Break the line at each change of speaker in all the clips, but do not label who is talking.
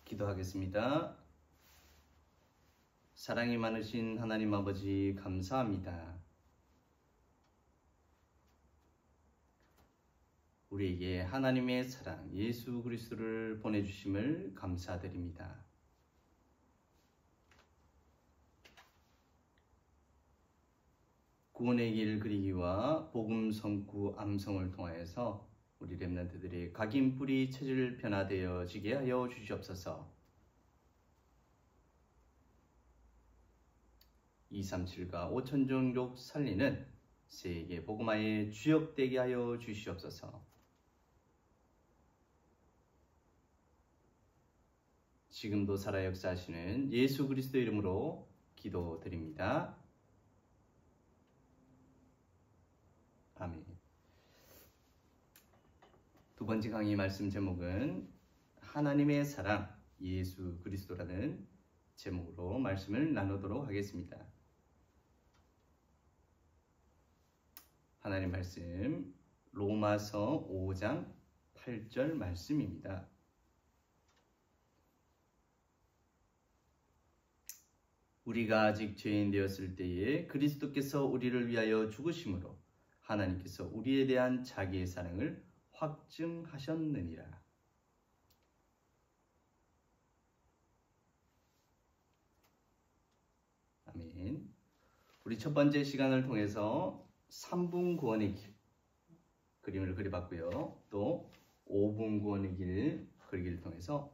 기도하겠습니다. 사랑이 많으신 하나님 아버지 감사합니다. 우리에게 하나님의 사랑 예수 그리스도를 보내주심을 감사드립니다. 구원의 길 그리기와 복음 선구 암송을 통하여서 우리 렘넌트들의 각인 뿌리 체질 변화되어지게 하여 주시옵소서. 237과 5천 종족 살리는 세계 복음화의 주역되게 하여 주시옵소서. 지금도 살아 역사하시는 예수 그리스도 이름으로 기도드립니다. 아멘. 두 번째 강의 말씀 제목은 하나님의 사랑 예수 그리스도라는 제목으로 말씀을 나누도록 하겠습니다. 하나님 말씀 로마서 5장 8절 말씀입니다. 우리가 아직 죄인 되었을 때에 그리스도께서 우리를 위하여 죽으심으로 하나님께서 우리에 대한 자기의 사랑을 확증하셨느니라. 아멘. 우리 첫 번째 시간을 통해서 3분 구원의 길 그림을 그려봤고요. 또 5분 구원의 길 그리기를 통해서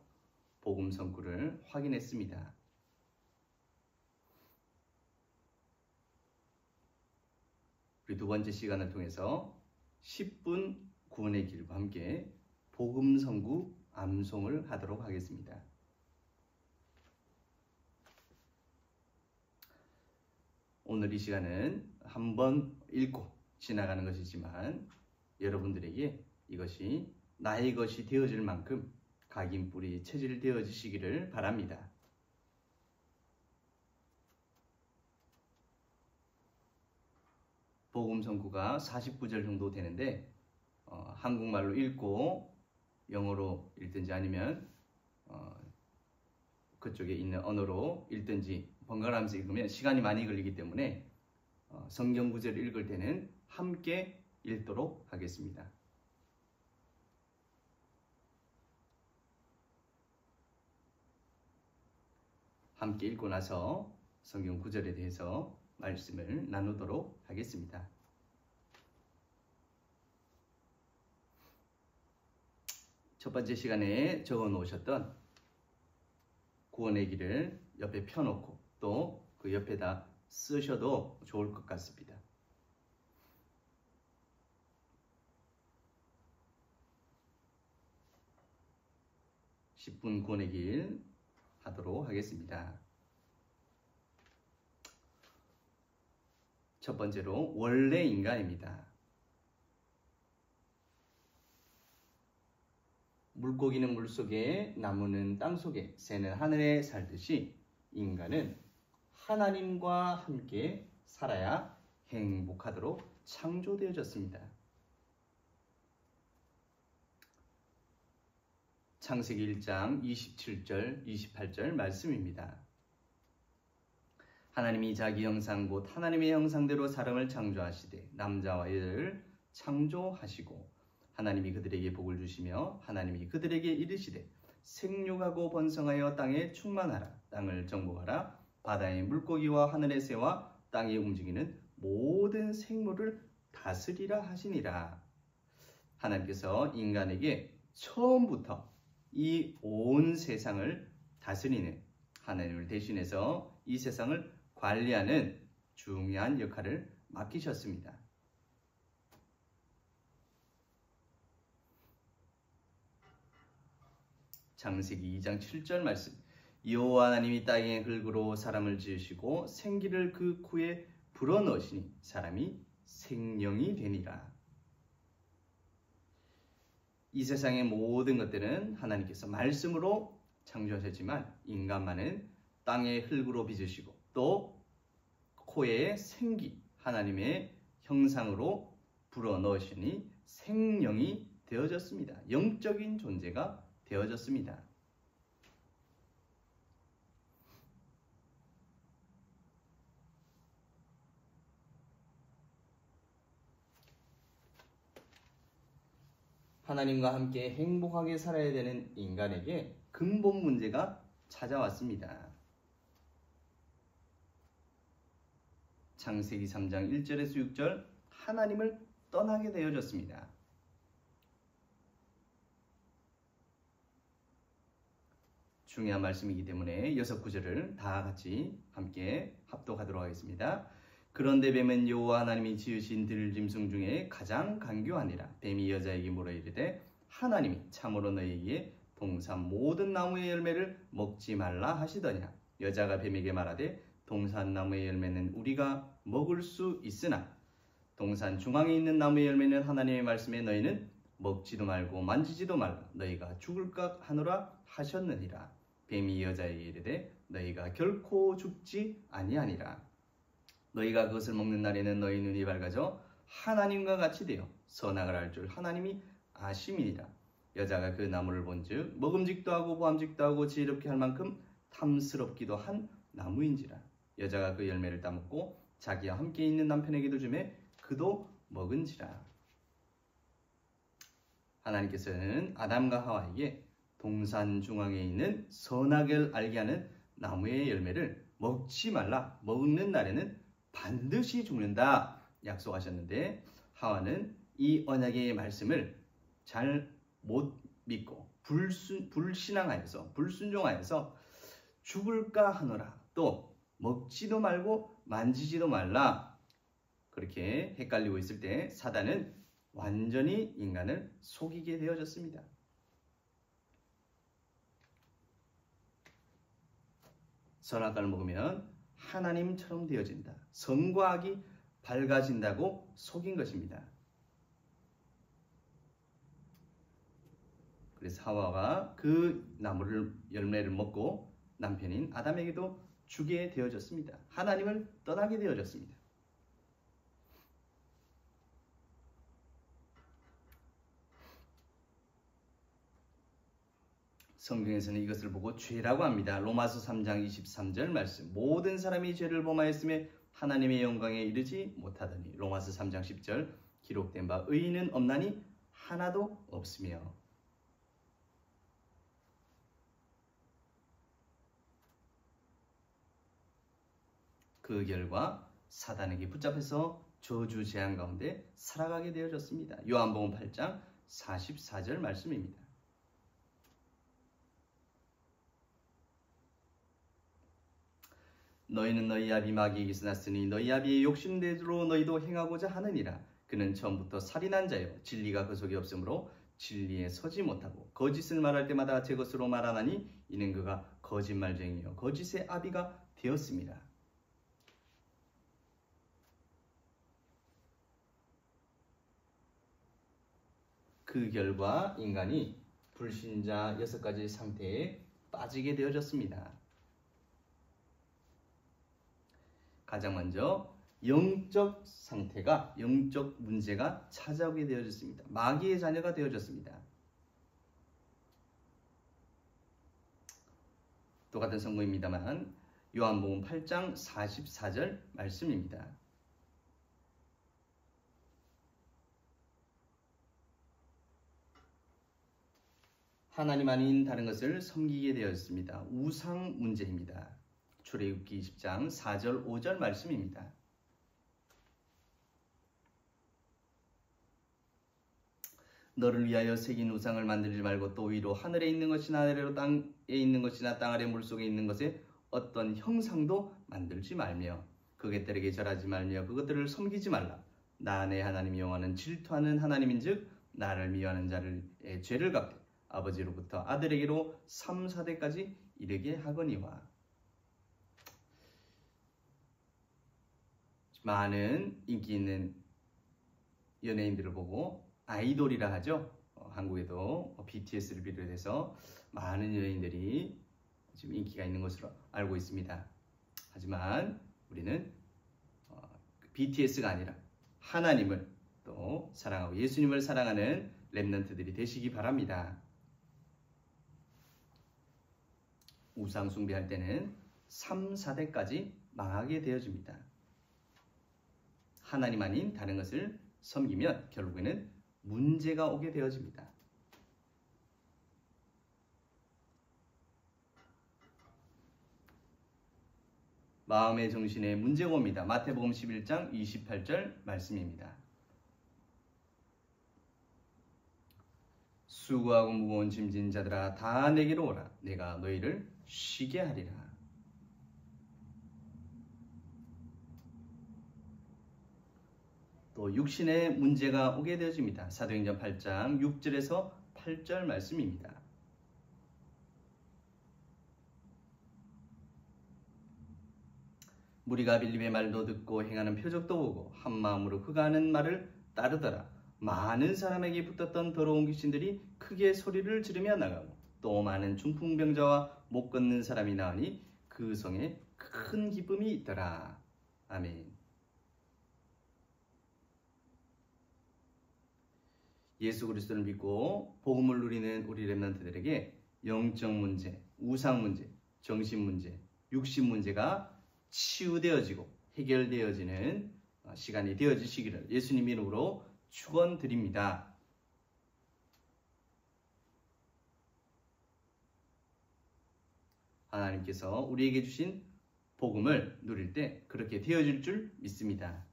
복음 선구를 확인했습니다. 우리 두 번째 시간을 통해서 10분 구원의 길과 함께 복음 선구 암송을 하도록 하겠습니다. 오늘 이 시간은 한번 읽고 지나가는 것이지만 여러분들에게 이것이 나의 것이 되어질 만큼 각인 뿌리 체질 되어지시기를 바랍니다. 복음 선구가 49절 정도 되는데 한국말로 읽고 영어로 읽든지 아니면 그쪽에 있는 언어로 읽든지 번갈아가면서 읽으면 시간이 많이 걸리기 때문에 성경 구절을 읽을 때는 함께 읽도록 하겠습니다. 함께 읽고 나서 성경 구절에 대해서 말씀을 나누도록 하겠습니다. 첫 번째 시간에 적어 놓으셨던 구원의 길을 옆에 펴놓고 또 그 옆에다 쓰셔도 좋을 것 같습니다. (10분) 구원의 길 하도록 하겠습니다. 첫 번째로 원래 인간입니다. 물고기는 물속에, 나무는 땅속에, 새는 하늘에 살듯이 인간은 하나님과 함께 살아야 행복하도록 창조되어졌습니다. 창세기 1장 27절, 28절 말씀입니다. 하나님이 자기 형상 곧 하나님의 형상대로 사람을 창조하시되 남자와 여자를 창조하시고 하나님이 그들에게 복을 주시며 하나님이 그들에게 이르시되 생육하고 번성하여 땅에 충만하라. 땅을 정복하라. 바다의 물고기와 하늘의 새와 땅에 움직이는 모든 생물을 다스리라 하시니라. 하나님께서 인간에게 처음부터 이 온 세상을 다스리는 하나님을 대신해서 이 세상을 관리하는 중요한 역할을 맡기셨습니다. 창세기 2장 7절 말씀. 여호와 하나님이 땅의 흙으로 사람을 지으시고 생기를 그 코에 불어넣으시니 사람이 생명이 되니라. 이 세상의 모든 것들은 하나님께서 말씀으로 창조하셨지만 인간만은 땅의 흙으로 빚으시고 또 코에 생기 하나님의 형상으로 불어넣으시니 생명이 되어졌습니다. 영적인 존재가 되어졌습니다. 하나님과 함께 행복하게 살아야 되는 인간에게 근본 문제가 찾아왔습니다. 창세기 3장 1절에서 6절 하나님을 떠나게 되어졌습니다. 중요한 말씀이기 때문에 6, 9절을 다 같이 함께 합독하도록 하겠습니다. 그런데 뱀은 여호와 하나님이 지으신 들짐승 중에 가장 간교하니라. 뱀이 여자에게 물어 이르되 하나님이 참으로 너희에게 동산 모든 나무의 열매를 먹지 말라 하시더냐. 여자가 뱀에게 말하되 동산 나무의 열매는 우리가 먹을 수 있으나 동산 중앙에 있는 나무의 열매는 하나님의 말씀에 너희는 먹지도 말고 만지지도 말라. 너희가 죽을까 하노라 하셨느니라. 뱀이 여자에게 이르되 너희가 결코 죽지 아니하니라. 너희가 그것을 먹는 날에는 너희 눈이 밝아져 하나님과 같이 되어 선악을 알 줄 하나님이 아심이니라. 여자가 그 나무를 본즉 먹음직도 하고 보암직도 하고 지혜롭게 할 만큼 탐스럽기도 한 나무인지라. 여자가 그 열매를 따먹고 자기와 함께 있는 남편에게도 주매 그도 먹은지라. 하나님께서는 아담과 하와에게 동산 중앙에 있는 선악을 알게 하는 나무의 열매를 먹지 말라. 먹는 날에는 반드시 죽는다 약속하셨는데 하와는 이 언약의 말씀을 잘 못 믿고 불신앙하여서 불순종하여서 죽을까 하노라. 또 먹지도 말고 만지지도 말라. 그렇게 헷갈리고 있을 때 사단은 완전히 인간을 속이게 되어졌습니다. 선악과를 먹으면 하나님처럼 되어진다. 선과 악이 밝아진다고 속인 것입니다. 그래서 하와가 그 나무를 열매를 먹고 남편인 아담에게도 주게 되어졌습니다. 하나님을 떠나게 되어졌습니다. 성경에서는 이것을 보고 죄라고 합니다. 로마서 3장 23절 말씀. 모든 사람이 죄를 범하였으며 하나님의 영광에 이르지 못하더니. 로마서 3장 10절 기록된 바 의인은 없나니 하나도 없으며. 그 결과 사단에게 붙잡혀서 저주 재앙 가운데 살아가게 되어졌습니다. 요한복음 8장 44절 말씀입니다. 너희는 너희 아비 마귀에게서 났으니 너희 아비의 욕심대로 너희도 행하고자 하느니라. 그는 처음부터 살인한 자요 진리가 그 속에 없으므로 진리에 서지 못하고 거짓을 말할 때마다 제 것으로 말하나니 이는 그가 거짓말쟁이요 거짓의 아비가 되었습니다. 그 결과 인간이 불신자 6가지 상태에 빠지게 되어졌습니다. 가장 먼저 영적 상태가, 영적 문제가 찾아오게 되어졌습니다. 마귀의 자녀가 되어졌습니다. 똑같은 성경입니다만 요한복음 8장 44절 말씀입니다. 하나님 아닌 다른 것을 섬기게 되었습니다. 우상 문제입니다. 출애굽기 20장 4절 5절 말씀입니다. 너를 위하여 새긴 우상을 만들지 말고 또 위로 하늘에 있는 것이나 아래로 땅에 있는 것이나 땅 아래 물속에 있는 것에 어떤 형상도 만들지 말며 그 객들에게 절하지 말며 그것들을 섬기지 말라. 나 내 하나님 여호와는 질투하는 하나님인즉 나를 미워하는 자를 죄를 갚되 아버지로부터 아들에게로 3, 4대까지 이르게 하거니와. 많은 인기 있는 연예인들을 보고 아이돌이라 하죠. 한국에도 BTS를 비롯해서 많은 연예인들이 지금 인기가 있는 것으로 알고 있습니다. 하지만 우리는 BTS가 아니라 하나님을 또 사랑하고 예수님을 사랑하는 렘넌트들이 되시기 바랍니다. 우상 숭배할 때는 3, 4대까지 망하게 되어집니다. 하나님 아닌 다른 것을 섬기면 결국에는 문제가 오게 되어집니다. 마음의 정신에 문제가 옵니다. 마태복음 11장 28절 말씀입니다. 수고하고 무거운 짐진 자들아 다 내게로 오라. 내가 너희를 쉬게 하리라. 또 육신의 문제가 오게 되어집니다. 사도행전 8장 6절에서 8절 말씀입니다. 무리가 빌립의 말도 듣고 행하는 표적도 보고 한 마음으로 그가 하는 말을 따르더라. 많은 사람에게 붙었던 더러운 귀신들이 크게 소리를 지르며 나가고 또 많은 중풍병자와 못 걷는 사람이 나으니 그 성에 큰 기쁨이 있더라. 아멘. 예수 그리스도를 믿고 복음을 누리는 우리 렘넌트들에게 영적 문제, 우상 문제, 정신 문제, 육신 문제가 치유되어지고 해결되어지는 시간이 되어지시기를 예수님 이름으로 축원드립니다. 하나님께서 우리에게 주신 복음을 누릴 때 그렇게 되어질 줄 믿습니다.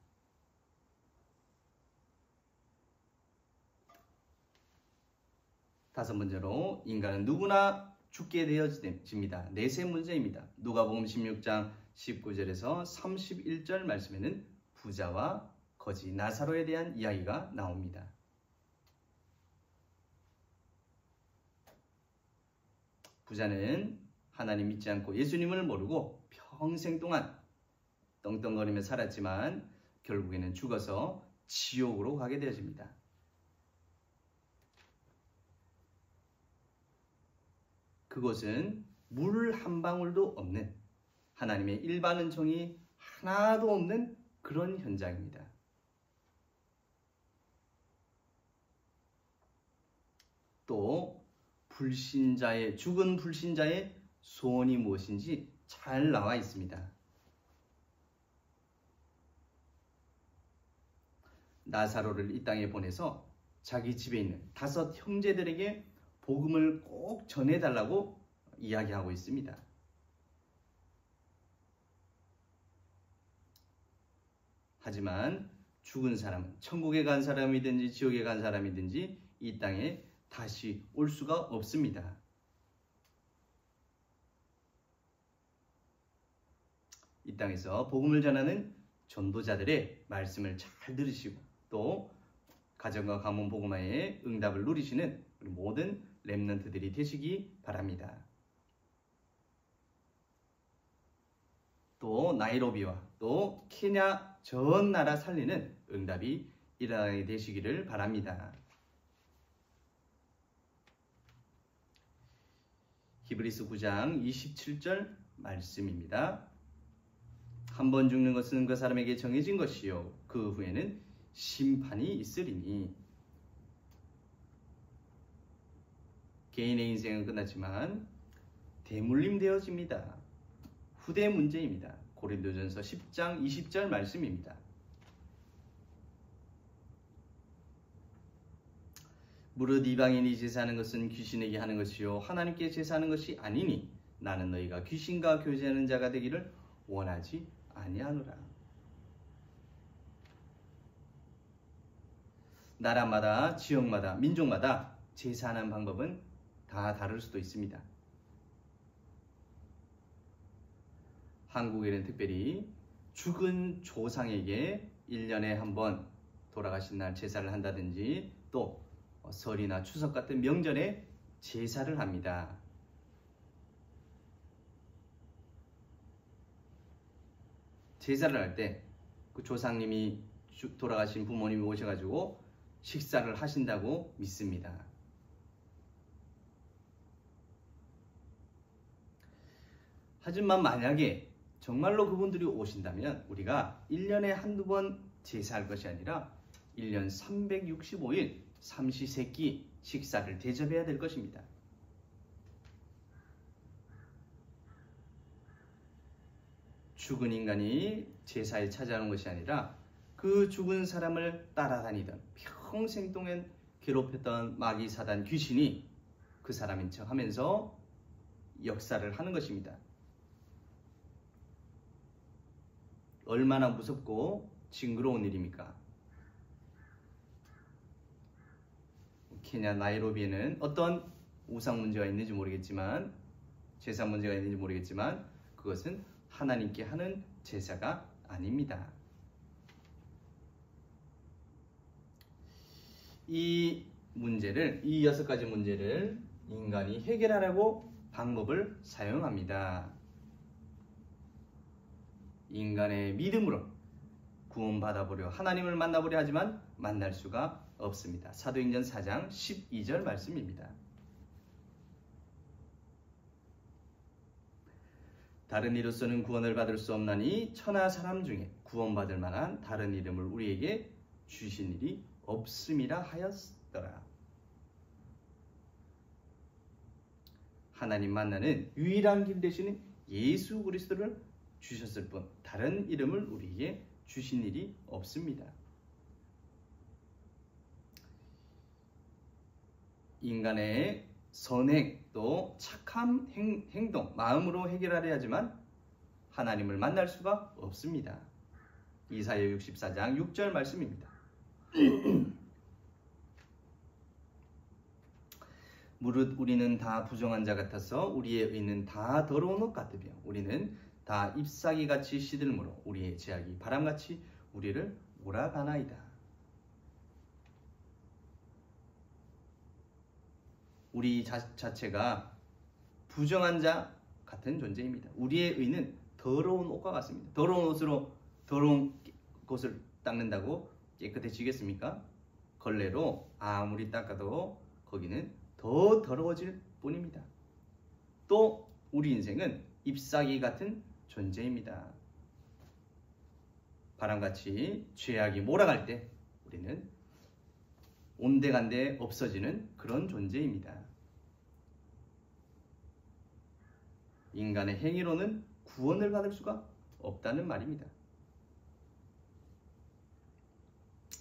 다섯 번째로 인간은 누구나 죽게 되어집니다. 내세 문제입니다. 누가복음 16장 19절에서 31절 말씀에는 부자와 거지 나사로에 대한 이야기가 나옵니다. 부자는 하나님 믿지 않고 예수님을 모르고 평생 동안 떵떵거리며 살았지만 결국에는 죽어서 지옥으로 가게 되어집니다. 그곳은 물 한 방울도 없는 하나님의 일반 은총이 하나도 없는 그런 현장입니다. 또 불신자의 죽은 불신자의 소원이 무엇인지 잘 나와 있습니다. 나사로를 이 땅에 보내서 자기 집에 있는 5 형제들에게 복음을 꼭 전해달라고 이야기하고 있습니다. 하지만 죽은 사람은 천국에 간 사람이든지 지옥에 간 사람이든지 이 땅에 다시 올 수가 없습니다. 이 땅에서 복음을 전하는 전도자들의 말씀을 잘 들으시고 또 가정과 가문 복음화의 응답을 누리시는 우리 모든 렘넌트들이 되시기 바랍니다. 또 나이로비와 또 케냐 전 나라 살리는 응답이 일어나게 되시기를 바랍니다. 히브리서 9장 27절 말씀입니다. 한 번 죽는 것은 그 사람에게 정해진 것이요 그 후에는 심판이 있으리니. 개인의 인생은 끝났지만 대물림 되어집니다. 후대 문제입니다. 고린도전서 10장 20절 말씀입니다. 무릇 이방인이 제사하는 것은 귀신에게 하는 것이요 하나님께 제사하는 것이 아니니 나는 너희가 귀신과 교제하는 자가 되기를 원하지 아니하노라. 나라마다 지역마다 민족마다 제사하는 방법은 다 다를 수도 있습니다. 한국에는 특별히 죽은 조상에게 1년에 한 번 돌아가신 날 제사를 한다든지 또 설이나 추석 같은 명절에 제사를 합니다. 제사를 할 때 그 조상님이 돌아가신 부모님이 오셔가지고 식사를 하신다고 믿습니다. 하지만 만약에 정말로 그분들이 오신다면 우리가 1년에 한두 번 제사할 것이 아니라 1년 365일 삼시세끼 식사를 대접해야 될 것입니다. 죽은 인간이 제사에 찾아오는 것이 아니라 그 죽은 사람을 따라다니던 평생 동안 괴롭혔던 마귀 사단 귀신이 그 사람인 척 하면서 역사를 하는 것입니다. 얼마나 무섭고 징그러운 일입니까? 케냐 나이로비에는 어떤 우상 문제가 있는지 모르겠지만, 제사 문제가 있는지 모르겠지만 그것은 하나님께 하는 제사가 아닙니다. 이 6가지 문제를 인간이 해결하려고 방법을 사용합니다. 인간의 믿음으로 구원받아보려 하나님을 만나보려 하지만 만날 수가 없습니다. 사도행전 4장 12절 말씀입니다. 다른 이로서는 구원을 받을 수 없나니 천하 사람 중에 구원받을 만한 다른 이름을 우리에게 주신 일이 없음이라 하였더라. 하나님 만나는 유일한 길 되시는 예수 그리스도를 주셨을 뿐 다른 이름을 우리에게 주신 일이 없습니다. 인간의 선행 또 착한 행동, 마음으로 해결하려 하지만 하나님을 만날 수가 없습니다. 이사야 64장 6절 말씀입니다. 무릇 우리는 다 부정한 자 같아서 우리의 의는 다 더러운 옷 같으며 우리는 다 잎사귀같이 시들므로 우리의 죄악이 바람같이 우리를 몰아가나이다. 우리 자체가 부정한 자 같은 존재입니다. 우리의 의는 더러운 옷과 같습니다. 더러운 옷으로 더러운 곳을 닦는다고 깨끗해지겠습니까? 걸레로 아무리 닦아도 거기는 더 더러워질 뿐입니다. 또 우리 인생은 잎사귀 같은 존재입니다. 바람같이 죄악이 몰아갈 때 우리는 온데간데 없어지는 그런 존재입니다. 인간의 행위로는 구원을 받을 수가 없다는 말입니다.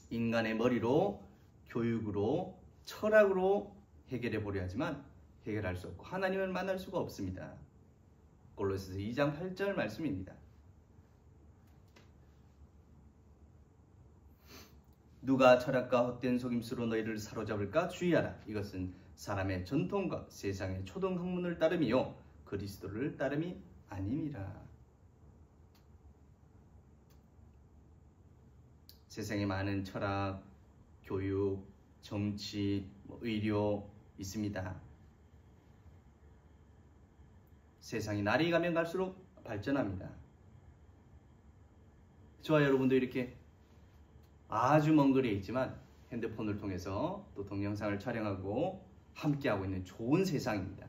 인간의 머리로, 교육으로, 철학으로 해결해 보려 하지만 해결할 수 없고 하나님을 만날 수가 없습니다. 골로새서 2장 8절 말씀입니다. 누가 철학과 헛된 속임수로 너희를 사로잡을까 주의하라. 이것은 사람의 전통과 세상의 초등 학문을 따름이요 그리스도를 따름이 아니니라. 세상에 많은 철학, 교육, 정치, 의료 있습니다. 세상이 날이 가면 갈수록 발전합니다. 저와 여러분도 이렇게 아주 먼 거리에 있지만 핸드폰을 통해서 또 동영상을 촬영하고 함께하고 있는 좋은 세상입니다.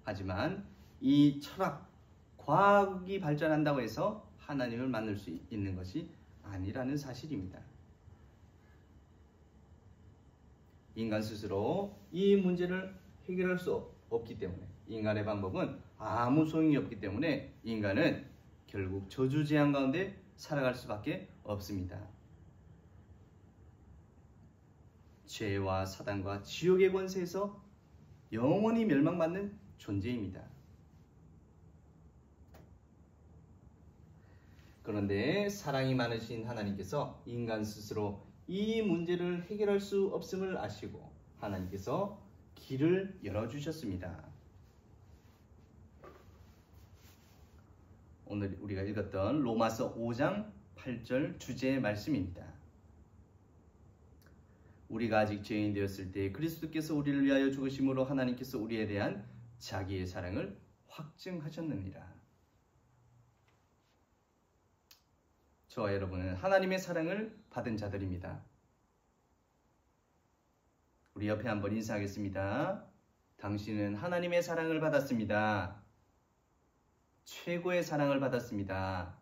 하지만 이 철학, 과학이 발전한다고 해서 하나님을 만날 수 있는 것이 아니라는 사실입니다. 인간 스스로 이 문제를 해결할 수 없기 때문에 인간의 방법은 아무 소용이 없기 때문에 인간은 결국 저주재앙 가운데 살아갈 수밖에 없습니다. 죄와 사단과 지옥의 권세에서 영원히 멸망받는 존재입니다. 그런데 사랑이 많으신 하나님께서 인간 스스로 이 문제를 해결할 수 없음을 아시고 하나님께서 길을 열어주셨습니다. 오늘 우리가 읽었던 로마서 5장 8절 주제의 말씀입니다. 우리가 아직 죄인 되었을 때 그리스도께서 우리를 위하여 죽으심으로 하나님께서 우리에 대한 자기의 사랑을 확증하셨느니라. 저와 여러분은 하나님의 사랑을 받은 자들입니다. 우리 옆에 한번 인사하겠습니다. 당신은 하나님의 사랑을 받았습니다. 최고의 사랑을 받았습니다.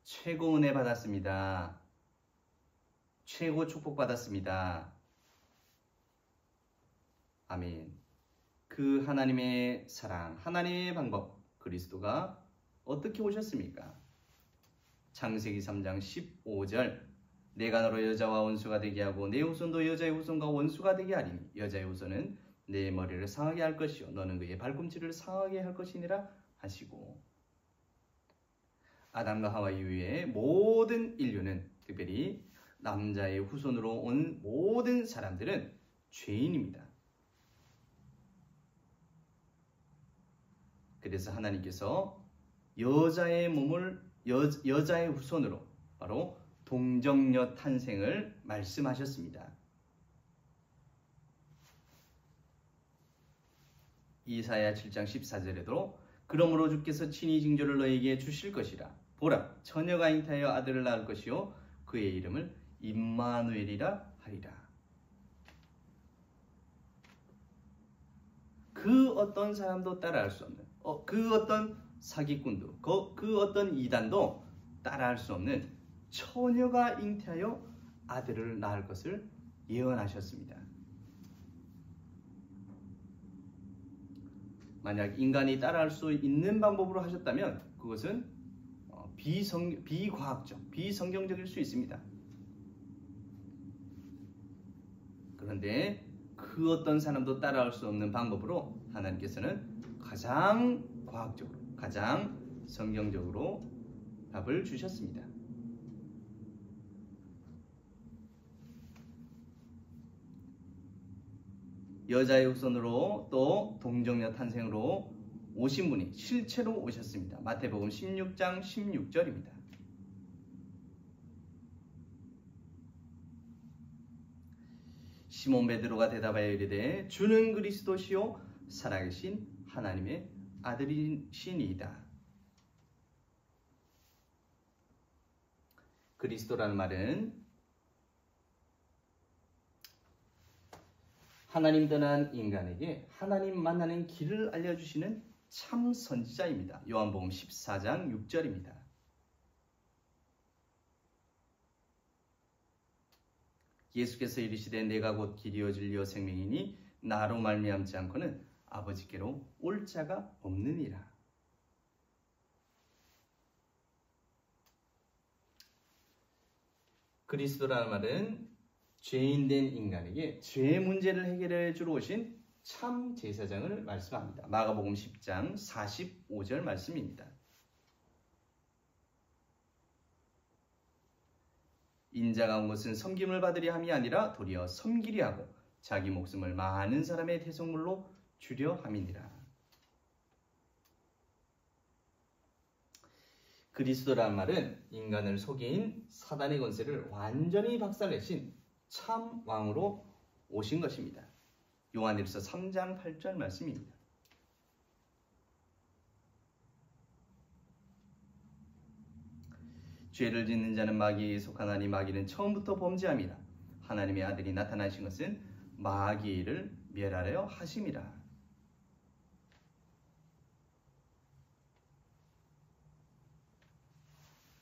최고 은혜 받았습니다. 최고 축복 받았습니다. 아멘. 그 하나님의 사랑, 하나님의 방법, 그리스도가 어떻게 오셨습니까? 창세기 3장 15절 내가 너로 여자와 원수가 되게 하고 내 후손도 여자의 후손과 원수가 되게 하리니 여자의 후손은 내 머리를 상하게 할 것이요 너는 그의 발꿈치를 상하게 할 것이니라 하시고 아담과 하와 이후에 모든 인류는 특별히 남자의 후손으로 온 모든 사람들은 죄인입니다. 그래서 하나님께서 여자의 몸을 여자의 후손으로 바로 동정녀 탄생을 말씀하셨습니다. 이사야 7장 14절에도 그러므로 주께서 친히 징조를 너에게 주실 것이라. 보라, 처녀가 잉태하여 아들을 낳을 것이요 그의 이름을 임마누엘이라 하리라. 그 어떤 사람도 따라할 수 없는, 그 어떤 사기꾼도, 그 어떤 이단도 따라할 수 없는 처녀가 잉태하여 아들을 낳을 것을 예언하셨습니다. 만약 인간이 따라할 수 있는 방법으로 하셨다면 그것은 비과학적, 비성경적일 수 있습니다. 그런데 그 어떤 사람도 따라할 수 없는 방법으로 하나님께서는 가장 과학적으로, 가장 성경적으로 답을 주셨습니다. 여자의 후손으로 또 동정녀 탄생으로 오신 분이 실체로 오셨습니다. 마태복음 16장 16절입니다. 시몬 베드로가 대답하여 이르되 주는 그리스도시요 살아계신 하나님의 아들이시니이다. 그리스도라는 말은 하나님 떠난 인간에게 하나님 만나는 길을 알려주시는 참 선지자입니다. 요한복음 14장 6절입니다. 예수께서 이르시되 내가 곧 길이요 진리요 생명이니 나로 말미암지 않고는 아버지께로 올 자가 없느니라. 그리스도라는 말은 죄인된 인간에게 죄 문제를 해결해 주러 오신 참 제사장을 말씀합니다. 마가복음 10장 45절 말씀입니다. 인자가 온 것은 섬김을 받으려 함이 아니라 도리어 섬기려 하고 자기 목숨을 많은 사람의 대속물로 주려 함이니라. 그리스도라는 말은 인간을 속인 사단의 권세를 완전히 박살내신 참 왕으로 오신 것입니다. 요한일서 3장 8절 말씀입니다. 죄를 짓는 자는 마귀에 속하나니 마귀는 처음부터 범죄함이라. 하나님의 아들이 나타나신 것은 마귀의 일을 멸하려 하심이라.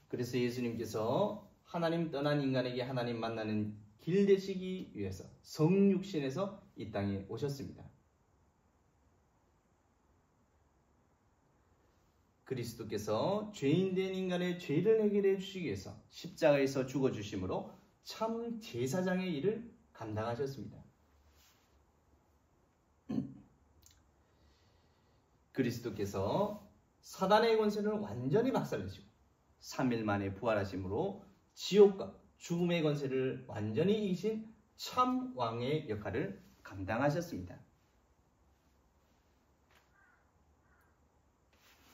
그래서 예수님께서 하나님 떠난 인간에게 하나님 만나는 길 되시기 위해서 성육신에서 이 땅에 오셨습니다. 그리스도께서 죄인된 인간의 죄를 해결해 주시기 위해서 십자가에서 죽어주심으로 참 제사장의 일을 감당하셨습니다. 그리스도께서 사단의 권세를 완전히 박살내시고 3일 만에 부활하심으로 지옥과 죽음의 권세를 완전히 이기신 참 왕의 역할을 감당하셨습니다.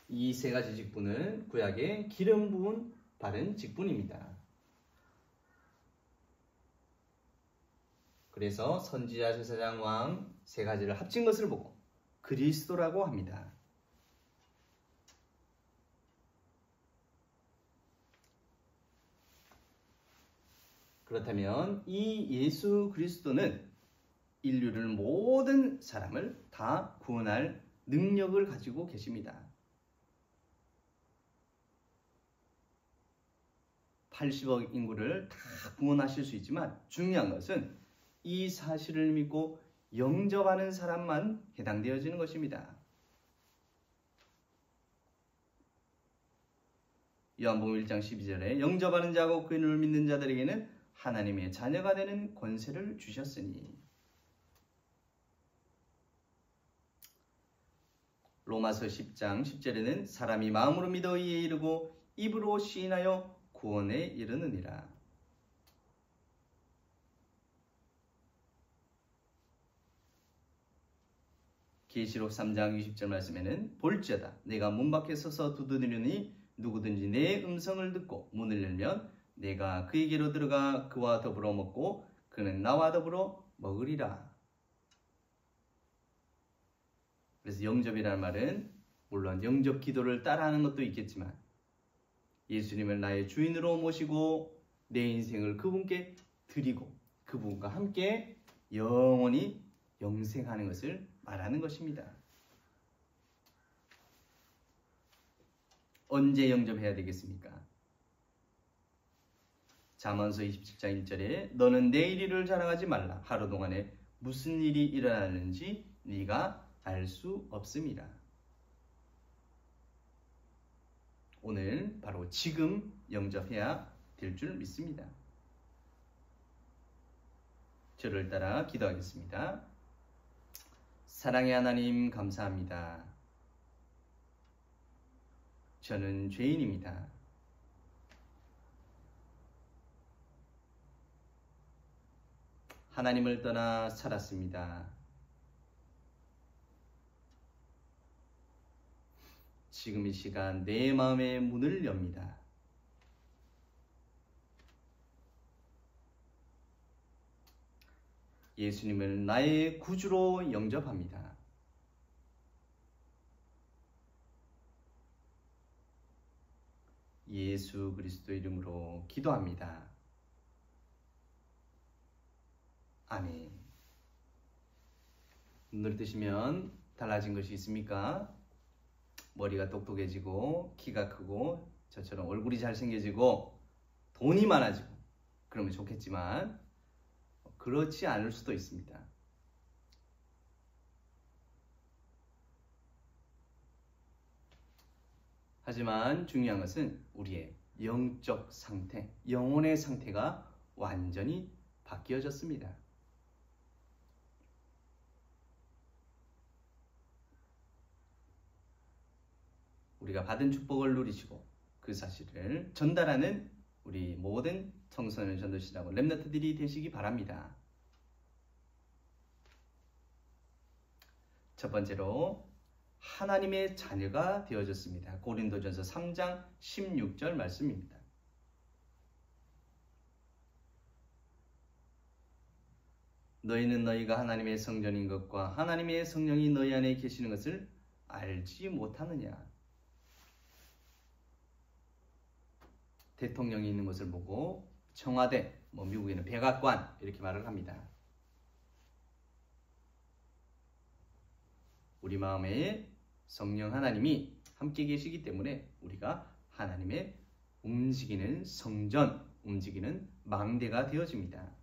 이 세 가지 직분은 구약의 기름 부은 바른 직분입니다. 그래서 선지자, 제사장, 왕 세 가지를 합친 것을 보고 그리스도라고 합니다. 그렇다면 이 예수 그리스도는 인류를 모든 사람을 다 구원할 능력을 가지고 계십니다. 80억 인구를 다 구원하실 수 있지만 중요한 것은 이 사실을 믿고 영접하는 사람만 해당되어지는 것입니다. 요한복음 1장 12절에 영접하는 자고 그 이름을 믿는 자들에게는 하나님의 자녀가 되는 권세를 주셨으니 로마서 10장 10절에는 사람이 마음으로 믿어 의에 이르고 입으로 시인하여 구원에 이르느니라. 계시록 3장 20절 말씀에는 볼지어다 내가 문 밖에 서서 두드리니 누구든지 내 음성을 듣고 문을 열면 내가 그에게로 들어가 그와 더불어 먹고 그는 나와 더불어 먹으리라. 그래서 영접이라는 말은 물론 영접 기도를 따라하는 것도 있겠지만 예수님을 나의 주인으로 모시고 내 인생을 그분께 드리고 그분과 함께 영원히 영생하는 것을 말하는 것입니다. 언제 영접해야 되겠습니까? 잠언서 27장 1절에 너는 내일 일을 자랑하지 말라. 하루 동안에 무슨 일이 일어나는지 네가 알 수 없습니다. 오늘 바로 지금 영접해야 될 줄 믿습니다. 저를 따라 기도하겠습니다. 사랑의 하나님 감사합니다. 저는 죄인입니다. 하나님을 떠나 살았습니다. 지금 이 시간 내 마음의 문을 엽니다. 예수님을 나의 구주로 영접합니다. 예수 그리스도 이름으로 기도합니다. 아멘. 눈을 뜨시면 달라진 것이 있습니까? 머리가 똑똑해지고 키가 크고 저처럼 얼굴이 잘생겨지고 돈이 많아지고 그러면 좋겠지만 그렇지 않을 수도 있습니다. 하지만 중요한 것은 우리의 영적 상태, 영혼의 상태가 완전히 바뀌어졌습니다. 우리가 받은 축복을 누리시고 그 사실을 전달하는 우리 모든 청소년 전도시라고 렘넌트들이 되시기 바랍니다. 첫 번째로 하나님의 자녀가 되어졌습니다. 고린도전서 3장 16절 말씀입니다. 너희는 너희가 하나님의 성전인 것과 하나님의 성령이 너희 안에 계시는 것을 알지 못하느냐. 대통령이 있는 것을 보고 청와대, 미국에는 백악관 이렇게 말을 합니다. 우리 마음에 성령 하나님이 함께 계시기 때문에 우리가 하나님의 움직이는 성전, 움직이는 망대가 되어집니다.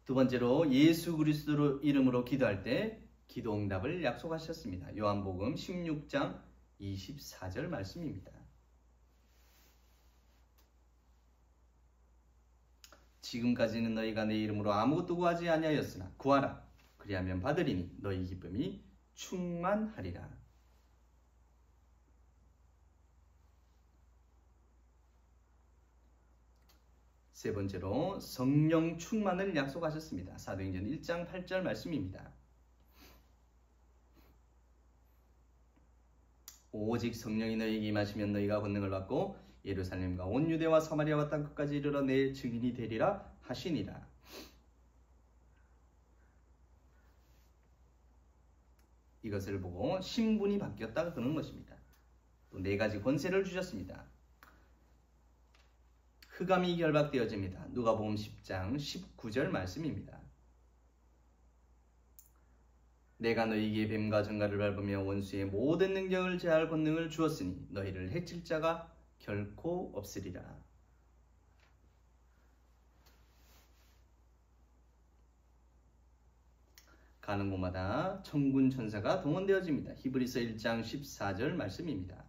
두 번째로 예수 그리스도 이름으로 기도할 때 기도 응답을 약속하셨습니다. 요한복음 16장 24절 말씀입니다. 지금까지는 너희가 내 이름으로 아무것도 구하지 아니하였으나 구하라. 그리하면 받으리니 너희 기쁨이 충만하리라. 세 번째로 성령 충만을 약속하셨습니다. 사도행전 1장 8절 말씀입니다. 오직 성령이 너희에게 임하시면 너희가 권능을 받고 예루살렘과 온 유대와 사마리아와 땅끝까지 이르러 내 증인이 되리라 하시니라. 이것을 보고 신분이 바뀌었다 그러는 것입니다. 또 네 가지 권세를 주셨습니다. 흑암이 결박되어집니다. 누가복음 10장 19절 말씀입니다. 내가 너희에게 뱀과 정갈을 밟으며 원수의 모든 능력을 제할 권능을 주었으니 너희를 해칠 자가 결코 없으리라. 가는 곳마다 천군 천사가 동원되어집니다. 히브리서 1장 14절 말씀입니다.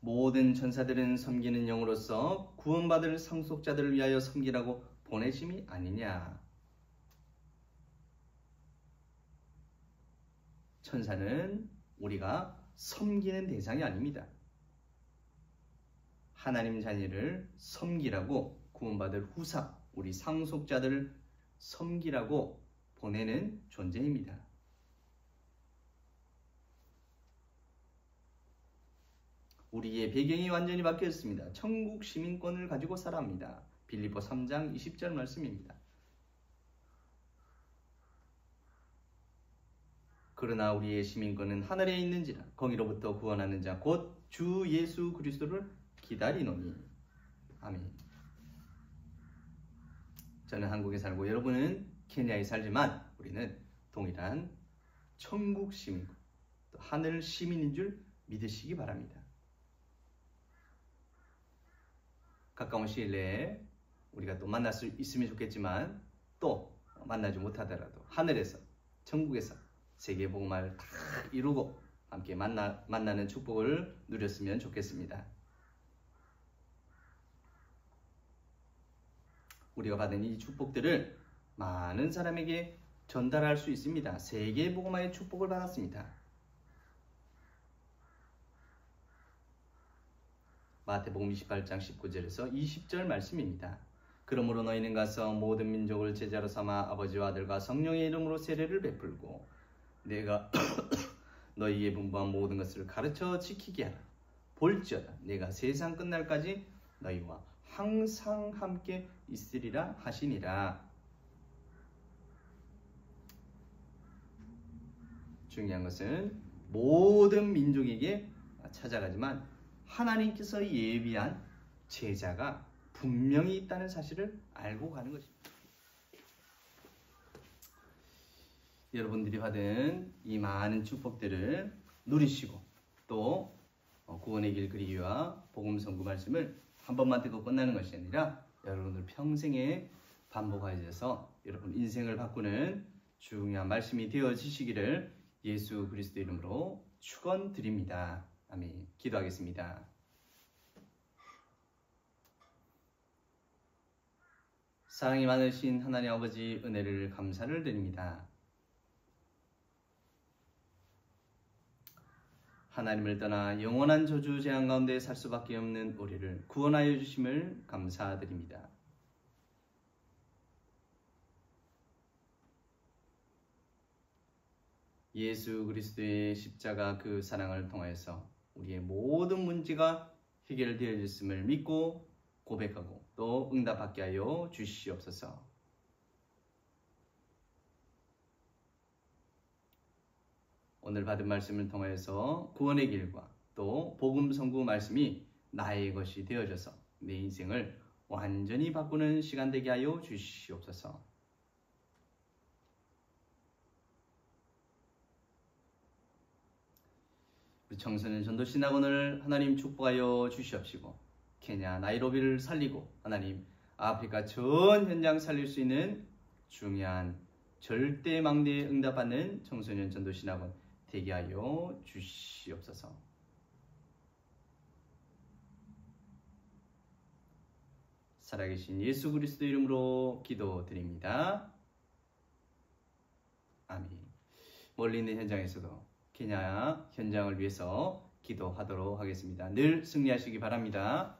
모든 천사들은 섬기는 영으로서 구원받을 상속자들을 위하여 섬기라고 보내심이 아니냐. 천사는 우리가 섬기는 대상이 아닙니다. 하나님 자녀를 섬기라고, 구원받을 후사, 우리 상속자들을 섬기라고 보내는 존재입니다. 우리의 배경이 완전히 바뀌었습니다. 천국 시민권을 가지고 살아갑니다. 빌립보 3장 20절 말씀입니다. 그러나 우리의 시민권은 하늘에 있는지라 거기로부터 구원하는 자 곧 주 예수 그리스도를 기다리노니. 아멘. 저는 한국에 살고 여러분은 케냐에 살지만 우리는 동일한 천국 시민권, 또 하늘 시민인 줄 믿으시기 바랍니다. 가까운 시일 내에 우리가 또 만날 수 있으면 좋겠지만 또 만나지 못하더라도 하늘에서, 천국에서 세계복음화를 다 이루고 함께 만나는 축복을 누렸으면 좋겠습니다. 우리가 받은 이 축복들을 많은 사람에게 전달할 수 있습니다. 세계복음화의 축복을 받았습니다. 마태복음 28장 19절에서 20절 말씀입니다. 그러므로 너희는 가서 모든 민족을 제자로 삼아 아버지와 아들과 성령의 이름으로 세례를 베풀고 내가 너희의 분부한 모든 것을 가르쳐 지키게 하라. 볼지어다 내가 세상 끝날까지 너희와 항상 함께 있으리라 하시니라. 중요한 것은 모든 민족에게 찾아가지만 하나님께서 예비한 제자가 분명히 있다는 사실을 알고 가는 것입니다. 여러분들이 받은 이 많은 축복들을 누리시고 또 구원의 길 그리기와 복음 선고 말씀을 한 번만 듣고 끝나는 것이 아니라 여러분들 평생에 반복하셔서 여러분 인생을 바꾸는 중요한 말씀이 되어지시기를 예수 그리스도 이름으로 축원드립니다. 아멘. 기도하겠습니다. 사랑이 많으신 하나님 아버지 은혜를 감사를 드립니다. 하나님을 떠나 영원한 저주 재앙 가운데 살 수밖에 없는 우리를 구원하여 주심을 감사드립니다. 예수 그리스도의 십자가 그 사랑을 통하여서 우리의 모든 문제가 해결되어졌음을 믿고 고백하고 또 응답받게 하여 주시옵소서. 오늘 받은 말씀을 통하여서 구원의 길과 또 복음 선고 말씀이 나의 것이 되어져서 내 인생을 완전히 바꾸는 시간 되게 하여 주시옵소서. 우리 청소년 전도 신학원을 하나님 축복하여 주시옵시고 케냐 나이로비를 살리고 하나님 아프리카 전 현장 살릴 수 있는 중요한 절대 망대에 응답받는 청소년 전도 신학원 되게 하여 주시옵소서. 살아계신 예수 그리스도 이름으로 기도드립니다. 아멘. 멀리 있는 현장에서도 케냐 현장을 위해서 기도하도록 하겠습니다. 늘 승리하시기 바랍니다.